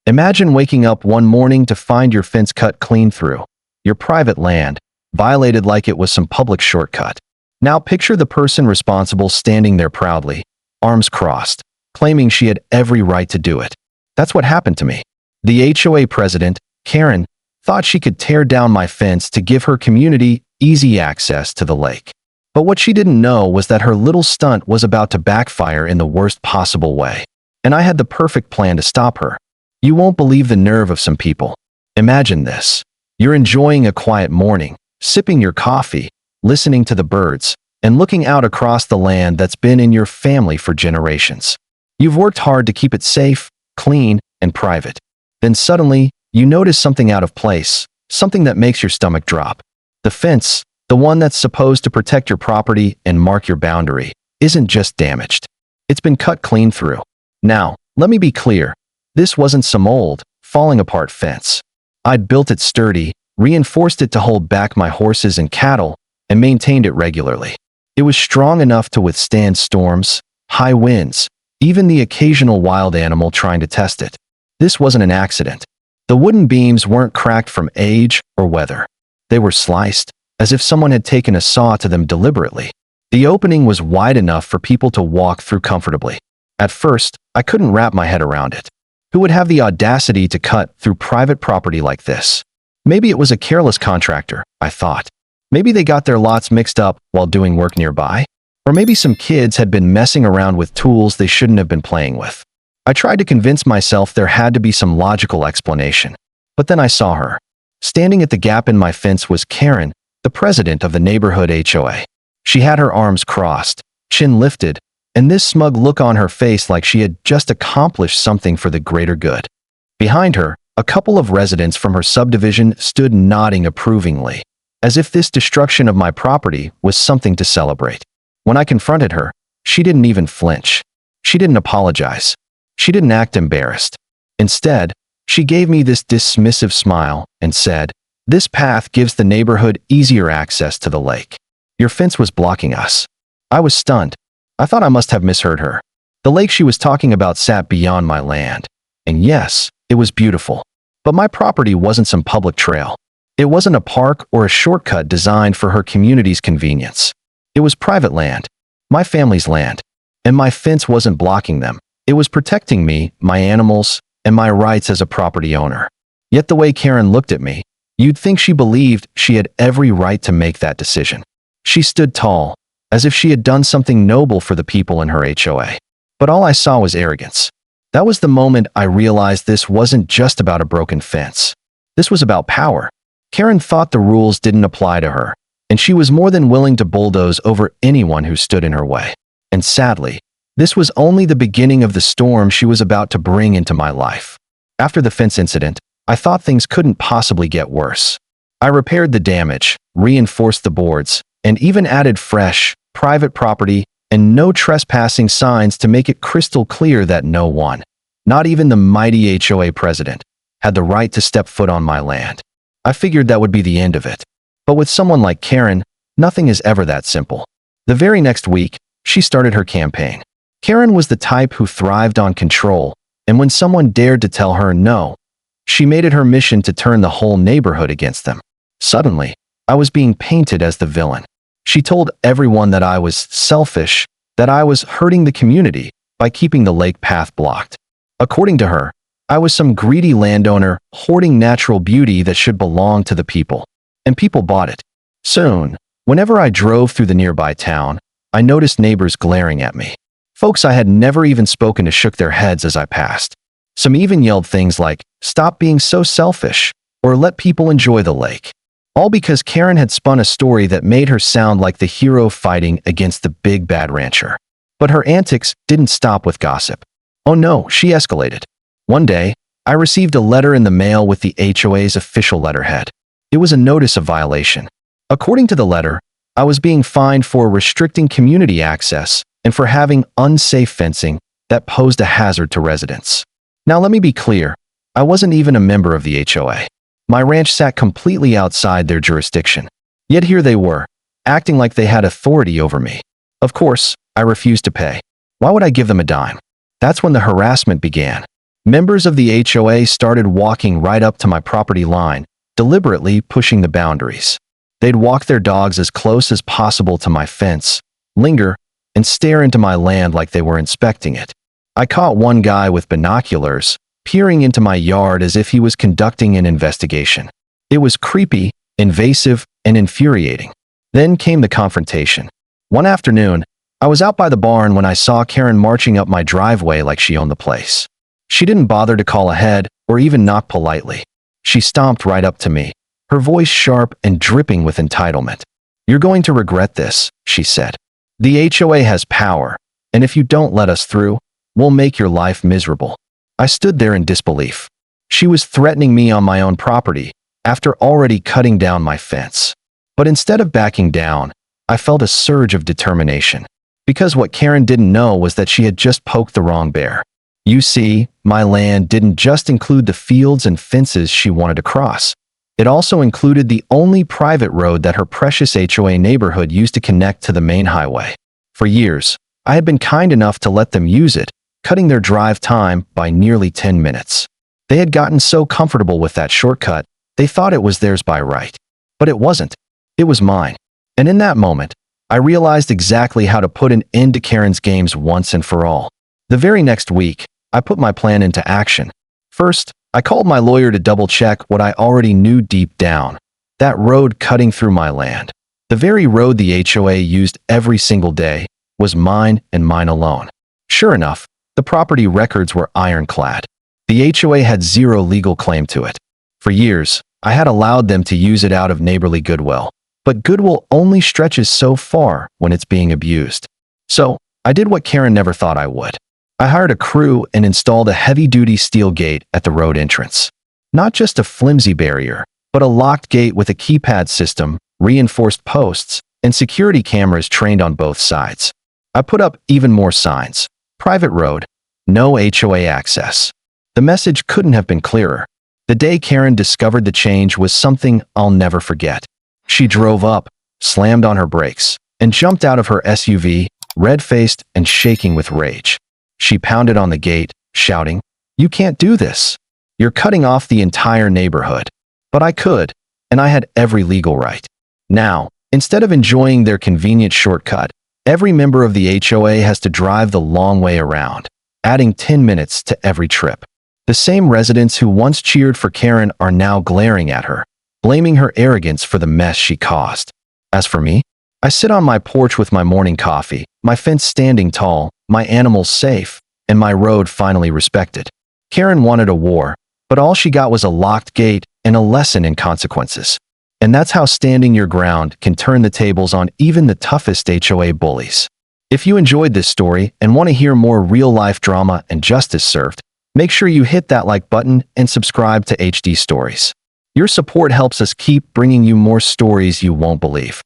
Imagine waking up one morning to find your fence cut clean through. Your private land, violated like it was some public shortcut. Now picture the person responsible standing there proudly, arms crossed, claiming she had every right to do it. That's what happened to me. The HOA president, Karen, thought she could tear down my fence to give her community easy access to the lake. But what she didn't know was that her little stunt was about to backfire in the worst possible way. And I had the perfect plan to stop her. You won't believe the nerve of some people. Imagine this. You're enjoying a quiet morning, sipping your coffee, listening to the birds, and looking out across the land that's been in your family for generations. You've worked hard to keep it safe, clean, and private. Then suddenly, you notice something out of place, something that makes your stomach drop. The fence, the one that's supposed to protect your property and mark your boundary, isn't just damaged. It's been cut clean through. Now, let me be clear. This wasn't some old, falling apart fence. I'd built it sturdy, reinforced it to hold back my horses and cattle, and maintained it regularly. It was strong enough to withstand storms, high winds, even the occasional wild animal trying to test it. This wasn't an accident. The wooden beams weren't cracked from age or weather. They were sliced, as if someone had taken a saw to them deliberately. The opening was wide enough for people to walk through comfortably. At first, I couldn't wrap my head around it. Who would have the audacity to cut through private property like this? Maybe it was a careless contractor, I thought. Maybe they got their lots mixed up while doing work nearby. Or maybe some kids had been messing around with tools they shouldn't have been playing with. I tried to convince myself there had to be some logical explanation. But then I saw her. Standing at the gap in my fence was Karen, the president of the neighborhood HOA. She had her arms crossed, chin lifted, and this smug look on her face like she had just accomplished something for the greater good. Behind her, a couple of residents from her subdivision stood nodding approvingly, as if this destruction of my property was something to celebrate. When I confronted her, she didn't even flinch. She didn't apologize. She didn't act embarrassed. Instead, she gave me this dismissive smile and said, "This path gives the neighborhood easier access to the lake. Your fence was blocking us." I was stunned. I thought I must have misheard her. The lake she was talking about sat beyond my land. And yes, it was beautiful. But my property wasn't some public trail. It wasn't a park or a shortcut designed for her community's convenience. It was private land, my family's land. And my fence wasn't blocking them. It was protecting me, my animals, and my rights as a property owner. Yet the way Karen looked at me, you'd think she believed she had every right to make that decision. She stood tall, as if she had done something noble for the people in her HOA. But all I saw was arrogance. That was the moment I realized this wasn't just about a broken fence. This was about power. Karen thought the rules didn't apply to her, and she was more than willing to bulldoze over anyone who stood in her way. And sadly, this was only the beginning of the storm she was about to bring into my life. After the fence incident, I thought things couldn't possibly get worse. I repaired the damage, reinforced the boards, and even added fresh, private property and no trespassing signs to make it crystal clear that no one, not even the mighty HOA president, had the right to step foot on my land. I figured that would be the end of it. But with someone like Karen, nothing is ever that simple. The very next week, she started her campaign. Karen was the type who thrived on control, and when someone dared to tell her no, she made it her mission to turn the whole neighborhood against them. Suddenly, I was being painted as the villain. She told everyone that I was selfish, that I was hurting the community by keeping the lake path blocked. According to her, I was some greedy landowner hoarding natural beauty that should belong to the people. And people bought it. Soon, whenever I drove through the nearby town, I noticed neighbors glaring at me. Folks I had never even spoken to shook their heads as I passed. Some even yelled things like, "Stop being so selfish," or "Let people enjoy the lake." All because Karen had spun a story that made her sound like the hero fighting against the big bad rancher. But her antics didn't stop with gossip. Oh no, she escalated. One day, I received a letter in the mail with the HOA's official letterhead. It was a notice of violation. According to the letter, I was being fined for restricting community access and for having unsafe fencing that posed a hazard to residents. Now let me be clear, I wasn't even a member of the HOA. My ranch sat completely outside their jurisdiction. Yet here they were, acting like they had authority over me. Of course, I refused to pay. Why would I give them a dime? That's when the harassment began. Members of the HOA started walking right up to my property line, deliberately pushing the boundaries. They'd walk their dogs as close as possible to my fence, linger, and stare into my land like they were inspecting it. I caught one guy with binoculars, peering into my yard as if he was conducting an investigation. It was creepy, invasive, and infuriating. Then came the confrontation. One afternoon, I was out by the barn when I saw Karen marching up my driveway like she owned the place. She didn't bother to call ahead or even knock politely. She stomped right up to me, her voice sharp and dripping with entitlement. "You're going to regret this," she said. "The HOA has power, and if you don't let us through, we'll make your life miserable." I stood there in disbelief. She was threatening me on my own property, after already cutting down my fence. But instead of backing down, I felt a surge of determination. Because what Karen didn't know was that she had just poked the wrong bear. You see, my land didn't just include the fields and fences she wanted to cross. It also included the only private road that her precious HOA neighborhood used to connect to the main highway. For years, I had been kind enough to let them use it, cutting their drive time by nearly 10 minutes. They had gotten so comfortable with that shortcut, they thought it was theirs by right. But it wasn't. It was mine. And in that moment, I realized exactly how to put an end to Karen's games once and for all. The very next week, I put my plan into action. First, I called my lawyer to double-check what I already knew deep down. That road cutting through my land, the very road the HOA used every single day, was mine and mine alone. Sure enough, the property records were ironclad. The HOA had zero legal claim to it. For years, I had allowed them to use it out of neighborly goodwill. But goodwill only stretches so far when it's being abused. So, I did what Karen never thought I would. I hired a crew and installed a heavy-duty steel gate at the road entrance. Not just a flimsy barrier, but a locked gate with a keypad system, reinforced posts, and security cameras trained on both sides. I put up even more signs. Private road, no HOA access. The message couldn't have been clearer. The day Karen discovered the change was something I'll never forget. She drove up, slammed on her brakes, and jumped out of her SUV, red-faced and shaking with rage. She pounded on the gate, shouting, "You can't do this. You're cutting off the entire neighborhood." But I could, and I had every legal right. Now, instead of enjoying their convenient shortcut, every member of the HOA has to drive the long way around, adding 10 minutes to every trip. The same residents who once cheered for Karen are now glaring at her, blaming her arrogance for the mess she caused. As for me, I sit on my porch with my morning coffee, my fence standing tall, my animals safe, and my road finally respected. Karen wanted a war, but all she got was a locked gate and a lesson in consequences. And that's how standing your ground can turn the tables on even the toughest HOA bullies. If you enjoyed this story and want to hear more real-life drama and justice served, make sure you hit that like button and subscribe to HD Stories. Your support helps us keep bringing you more stories you won't believe.